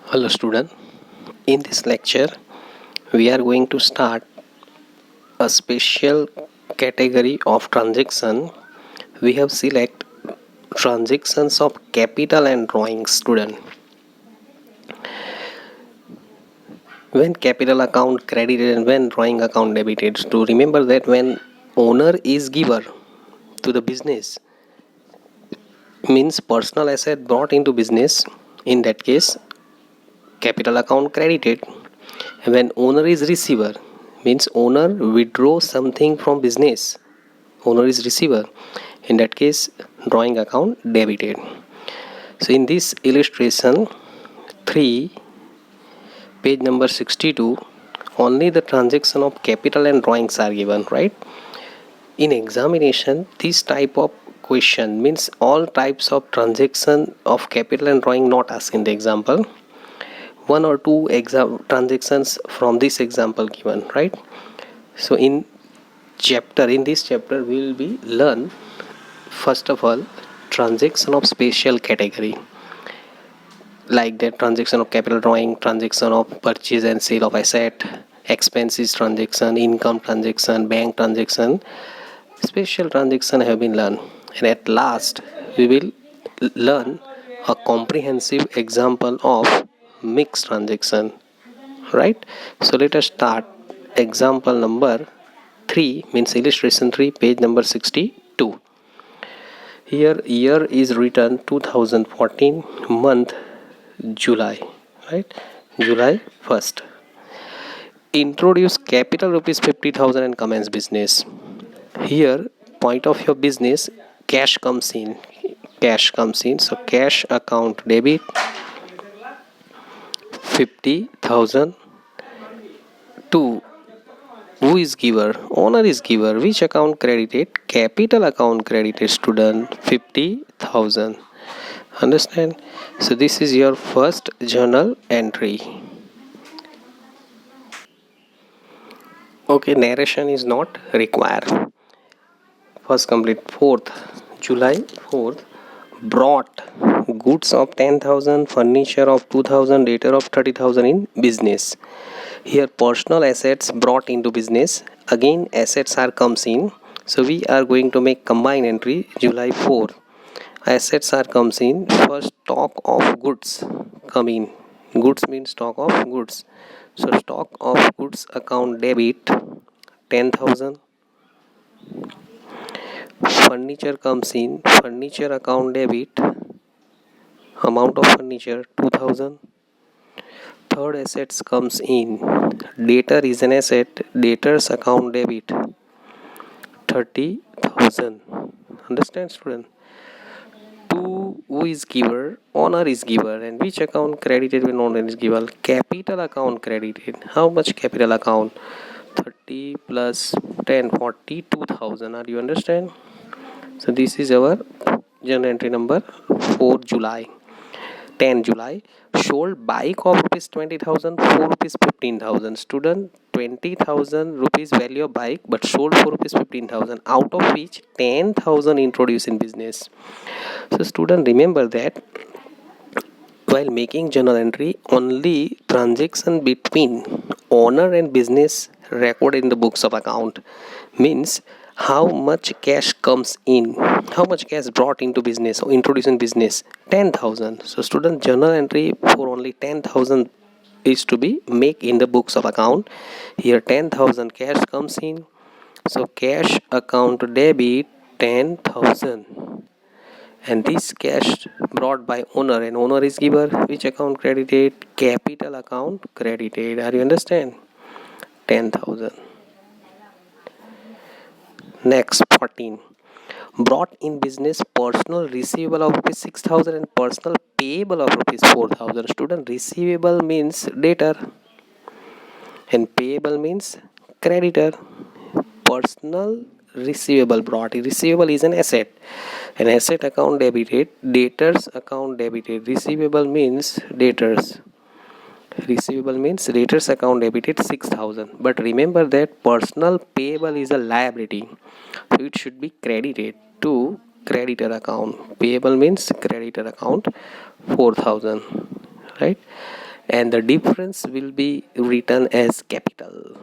Hello student, in this lecture we are going to start a special category of transaction. We have select transactions of capital and drawing student. When capital account credited and when drawing account debited. To remember that when owner is giver to the business means personal asset brought into business, in that case capital account credited. When owner is receiver means owner withdraw something from business, owner is receiver, in that case drawing account debited. So in this illustration 3 page number 62 only the transaction of capital and drawings are given, right? In examination this type of question means all types of transaction of capital and drawing not asked in the example, one or two transactions from this example given, right? So in this chapter we will be learn first of all transaction of special category, like the transaction of capital drawing, transaction of purchase and sale of asset, expenses transaction, income transaction, bank transaction. Special transaction have been learned, and at last we will learn a comprehensive example of mixed transaction, right? So let us start example number 3 means illustration 3 page number 62. Here year is written 2014, month July, right? July 1st. Introduce capital rupees 50,000 and commence business. Here point of your business cash comes in. So cash account debit 50,000 to who is giver? Owner is giver. Which account credited? Capital account credited student 50,000. Understand? So this is your first journal entry. Okay, narration is not required. First complete 4th July 4th brought goods of 10,000, furniture of 2,000, debtor of 30,000 in business. Here personal assets brought into business, again assets are comes in, so we are going to make combined entry July 4. Assets are comes in, first stock of goods come in, goods means stock of goods, so stock of goods account debit 10,000. Furniture comes in, furniture account debit, amount of furniture 2,000. Third assets comes in, debtor is an asset, debtors account debit 30,000. Understand student? To who is giver? Owner is giver. And which account credited when owner is giver? Capital account credited. How much capital account? 30 plus 10, 42,000. Are you understand? So this is our journal entry number 4 July. 10 July sold bike of rupees 20,000 for rupees 15,000. Student 20,000 rupees value of bike but sold for rupees 15,000, out of which 10,000 introduced in business. So student remember that while making journal entry only transaction between owner and business recorded in the books of account, means how much cash comes in, how much cash brought into business or introduced in business, 10,000. So student journal entry for only 10,000 is to be make in the books of account. Here 10,000 cash comes in, so cash account debit 10,000, and this cash brought by owner and owner is giver. Which account credited? Capital account credited. Are you understand? 10,000. Next 14 brought in business personal receivable of rupees 6,000 and personal payable of rupees 4,000. Student receivable means debtor and payable means creditor. Personal receivable brought, receivable is an asset, an asset account debited, debtors account debited. Receivable means debtors, receivable means debtors account debited 6,000. But remember that personal payable is a liability, so it should be credited to creditor account. Payable means creditor account 4,000, right? and the difference will be written as capital.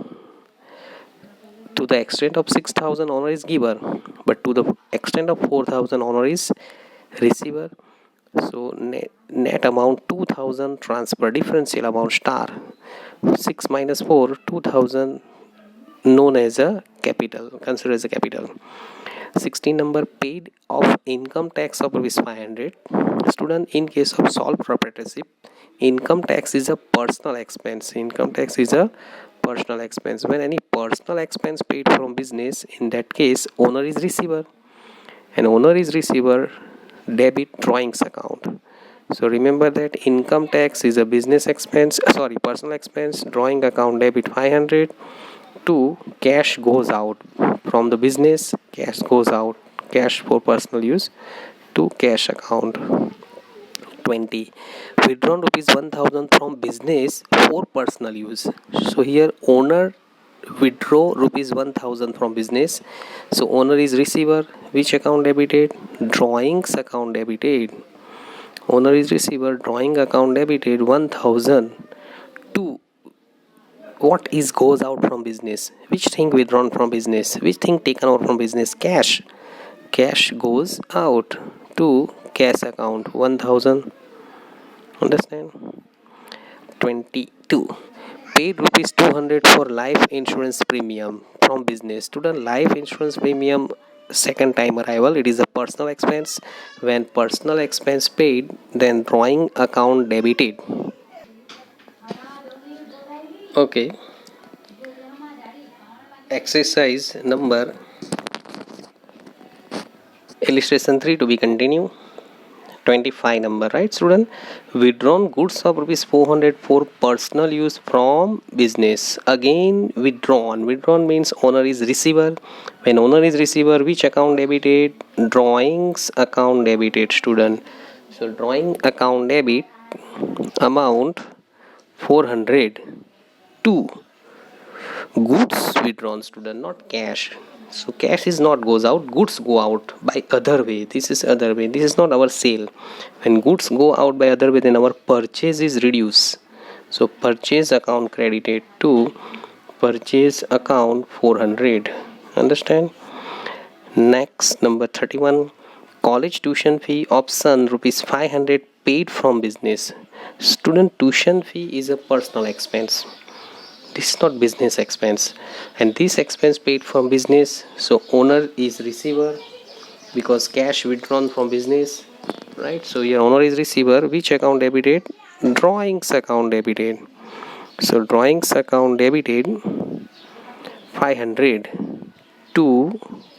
To the extent of 6,000, owner is giver, but to the extent of 4,000, owner is receiver. So net amount 2,000, transfer differential amount star 6 minus 4, 2,000, known as a capital, considered as a capital. 16 number, paid of income tax of rupees 500. Student, in case of sole proprietorship, income tax is a personal expense. Income tax is a personal expense. When any personal expense paid from business, in that case owner is receiver, and owner is receiver, debit drawings account. So remember that income tax is a business expense, personal expense. Drawing account debit 500 to cash goes out from the business, cash goes out, cash for personal use, to cash account. 20, withdrawn rupees 1,000 from business for personal use. So here owner withdraw rupees 1,000 from business, so owner is receiver. Which account debited? Drawings account debited. Owner is receiver, drawing account debited 1,000 to what is goes out from business. Which thing withdrawn from business? Which thing taken out from business? Cash. Cash goes out to cash account 1,000. Understand? 22, paid rupees 200 for life insurance premium from business. Student, life insurance premium second time arrival, it is a personal expense. When personal expense paid, then drawing account debited. Okay, exercise number illustration 3 to be continued. 25 number, right student? Withdrawn goods of rupees 400 for personal use from business. Again withdrawn means owner is receiver. When owner is receiver, which account debited? Drawings account debited, student. So drawing account debit amount 400 to goods withdrawn, student, not cash. So cash is not goes out, goods go out by other way. This is other way, this is not our sale. When goods go out by other way, then our purchase is reduced. So purchase account credited to purchase account 400. Understand? Next, number 31, college tuition fee of son rupees 500 paid from business. Student, tuition fee is a personal expense. This is not business expense, and this expense paid from business, so owner is receiver because cash withdrawn from business, right? So here owner is receiver. Which account debited? Drawings account debited. So drawings account debited 500 to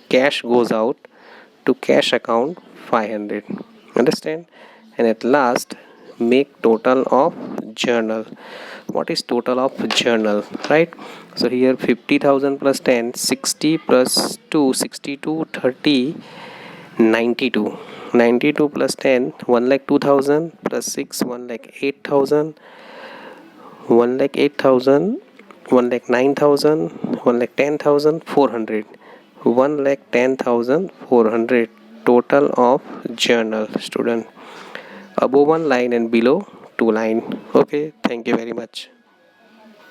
cash goes out to cash account 500. Understand? And at last, make total of journal. What is total of journal, right? So here 50,000 plus 10, 60 plus 2, 62, 30, 92. 92 plus 10, 1 lakh 2,000 plus 6, 1 lakh 8,000, 1 lakh 8,000, 1 lakh 9,000, 1 lakh 10,000, 400. 1 lakh 10,000, 400 total of journal, student. Above one line and below two line. Okay, thank you very much.